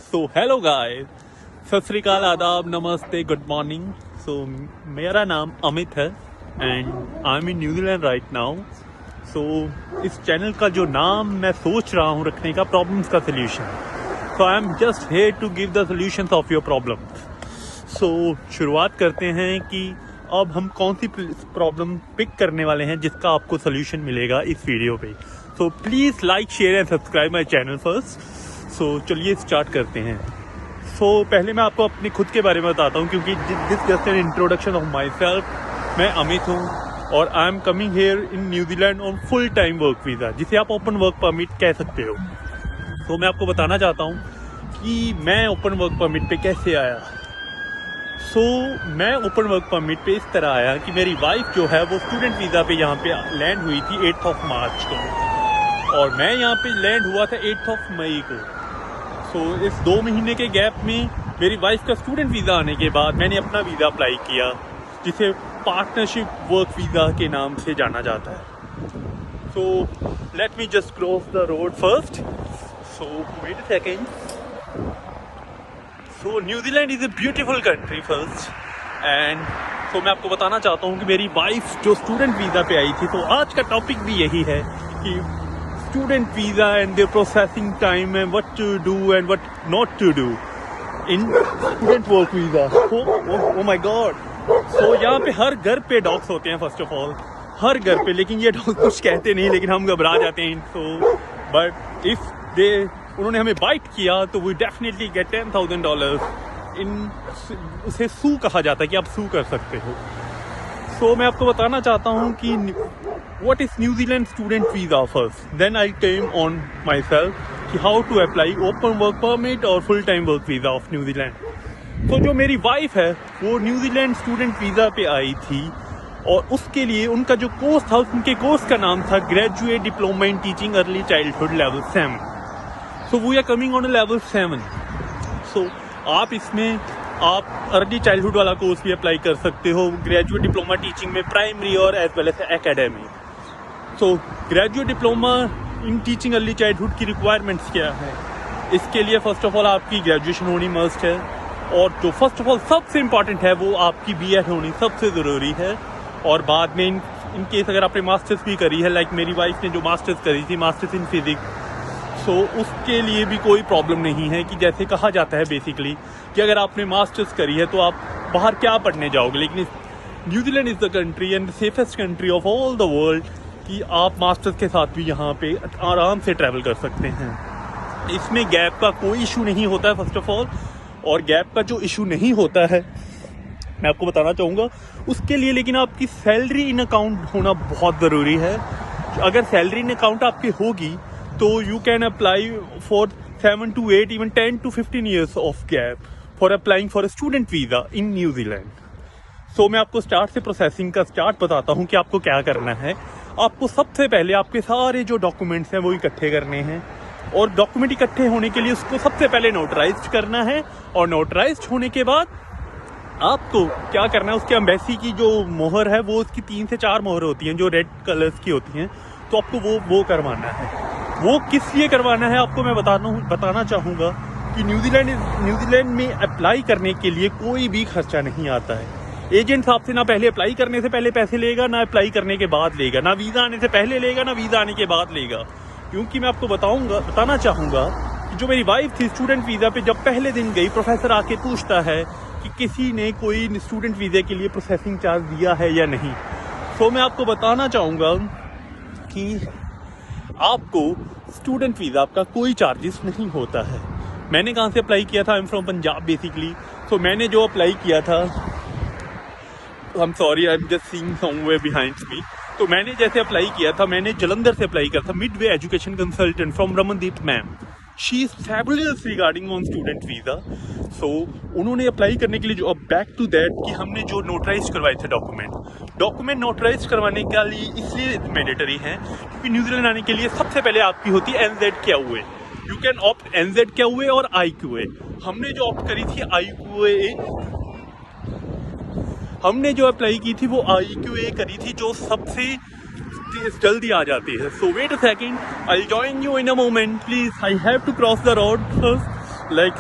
So hello guys, सत श्री अकाल, आदाब, नमस्ते, गुड मॉर्निंग। सो मेरा नाम अमित है and I am in New Zealand right now. सो इस चैनल का जो नाम मैं सोच रहा हूँ रखने का, प्रॉब्लम्स का solution. So I am just here to give the solutions of your problems. So शुरुआत करते हैं कि अब हम कौन सी प्रॉब्लम पिक करने वाले हैं जिसका आपको सोल्यूशन मिलेगा इस वीडियो पे। So please like, share and subscribe my channel first. So चलिए स्टार्ट करते हैं। सो पहले मैं आपको अपने खुद के बारे में बताता हूँ, क्योंकि this just an introduction of my self. मैं अमित हूँ और I am coming here in New Zealand on full time work visa, जिसे आप ओपन वर्क परमिट कह सकते हो। तो मैं आपको बताना चाहता हूँ कि मैं ओपन वर्क परमिट पे कैसे आया। सो मैं ओपन वर्क परमिट पे इस तरह आया कि मेरी वाइफ जो है वो स्टूडेंट वीज़ा पे यहाँ पे लैंड हुई थी 8 मार्च को, और मैं यहाँ पे लैंड हुआ था 8 मई को। सो इस 2 महीने के गैप में मेरी वाइफ का स्टूडेंट वीज़ा आने के बाद मैंने अपना वीज़ा अप्लाई किया, जिसे पार्टनरशिप वर्क वीज़ा के नाम से जाना जाता है। So let me just cross the road first. So wait a second. So New Zealand is a beautiful country first and so मैं आपको बताना चाहता हूँ कि मेरी वाइफ जो स्टूडेंट वीज़ा पे आई थी, तो आज का टॉपिक भी यही है कि student visa and their processing time and what to do and what not to do in student work visa. Oh my God. So यहाँ पे हर घर पे डॉग्स होते हैं, फर्स्ट ऑफ ऑल हर घर पे, लेकिन ये डॉग कुछ कहते नहीं, लेकिन हम घबरा जाते हैं। सो बट इफ़ दे उन्होंने हमें बाइट किया तो वी डेफिनेटली गेट $10,000 इन, उसे सू कहा जाता है कि आप सू कर सकते हो। सो मैं आपको बताना चाहता हूँ कि what is New Zealand student visa first, then I came on my self कि how to apply open work permit और full time work visa of New Zealand. तो जो मेरी वाइफ है वो न्यूजीलैंड स्टूडेंट वीज़ा पे आई थी, और उसके लिए उनका जो कोर्स था, उनके कोर्स का नाम था graduate diploma in teaching early childhood level 7। So we are coming on level 7। सो आप इसमें आप अर्ली चाइल्डहुड वाला कोर्स भी अप्लाई कर सकते हो, ग्रेजुएट डिप्लोमा टीचिंग में प्राइमरी और as well as academy. So graduate diploma in teaching early childhood की रिक्वायरमेंट्स क्या है? इसके लिए फर्स्ट ऑफ ऑल आपकी ग्रेजुएशन होनी मस्ट है, और जो फर्स्ट ऑफ ऑल सबसे इम्पॉर्टेंट है वो आपकी BEd होनी सबसे ज़रूरी है। और बाद में इन केस अगर आपने मास्टर्स भी करी है, लाइक मेरी वाइफ ने जो मास्टर्स करी थी, मास्टर्स इन फिजिक्स, सो उसके लिए भी कोई प्रॉब्लम नहीं है कि जैसे कहा जाता है बेसिकली कि अगर आपने मास्टर्स करी है तो आप बाहर क्या पढ़ने जाओगे, लेकिन New Zealand is the country and the safest country of all the world कि आप मास्टर्स के साथ भी यहाँ पे आराम से ट्रैवल कर सकते हैं। इसमें गैप का कोई इशू नहीं होता है फर्स्ट ऑफ ऑल, और गैप का जो इशू नहीं होता है मैं आपको बताना चाहूँगा उसके लिए, लेकिन आपकी सैलरी इन अकाउंट होना बहुत ज़रूरी है। अगर सैलरी इन अकाउंट आपकी होगी तो you can apply for 7 to 8 even 10 to 15 years of gap for applying for a student visa in New Zealand. सो मैं आपको स्टार्ट से प्रोसेसिंग का स्टार्ट बताता हूँ कि आपको क्या करना है। आपको सबसे पहले आपके सारे जो डॉक्यूमेंट्स हैं वो इकट्ठे करने हैं, और डॉक्यूमेंट इकट्ठे होने के लिए उसको सबसे पहले नोटराइज्ड करना है, और नोटराइज्ड होने के बाद आपको क्या करना है, उसके एम्बेसी की जो मोहर है वो उसकी 3 से 4 मोहर होती हैं जो रेड कलर्स की होती हैं, तो आपको वो करवाना है। वो किस लिए करवाना है आपको मैं बताना चाहूँगा कि न्यूजीलैंड में अप्लाई करने के लिए कोई भी खर्चा नहीं आता है। एजेंट आपसे ना पहले अप्लाई करने से पहले पैसे लेगा, ना अप्लाई करने के बाद लेगा, ना वीज़ा आने से पहले लेगा, ना वीज़ा आने के बाद लेगा। क्योंकि मैं आपको बताना चाहूँगा कि जो मेरी वाइफ थी स्टूडेंट वीज़ा पे जब पहले दिन गई, प्रोफेसर आके पूछता है कि किसी ने कोई स्टूडेंट वीज़ा के लिए प्रोसेसिंग चार्ज दिया है या नहीं। सो मैं आपको बताना चाहूँगा कि आपको स्टूडेंट वीज़ा आपका कोई चार्जेस नहीं होता है। मैंने कहाँ से अप्लाई किया था? I am from Punjab basically. So मैंने जो अप्लाई किया था, I am sorry, I am just seeing somewhere behind me. तो मैंने जैसे अप्लाई किया था, मैंने जलंधर से अप्लाई किया था, Midway education consultant from Ramandeep ma'am. She is fabulous regarding on student visa. So उन्होंने अप्लाई करने के लिए जो, अब बैक टू दैट कि हमने जो नोटराइज करवाए थे डॉक्यूमेंट नोटराइज करवाने के लिए इसलिए मैंडेटरी है क्योंकि न्यूजीलैंड आने के लिए सबसे पहले आपकी होती है NZQA। You can opt NZQA और IQA। हमने जो ऑप्ट करी थी IQA, हमने जो अप्लाई की थी वो IQA करी थी, जो सबसे जल्दी आ जाती है। So wait a second, I join you in a moment please, I have to cross the road first. like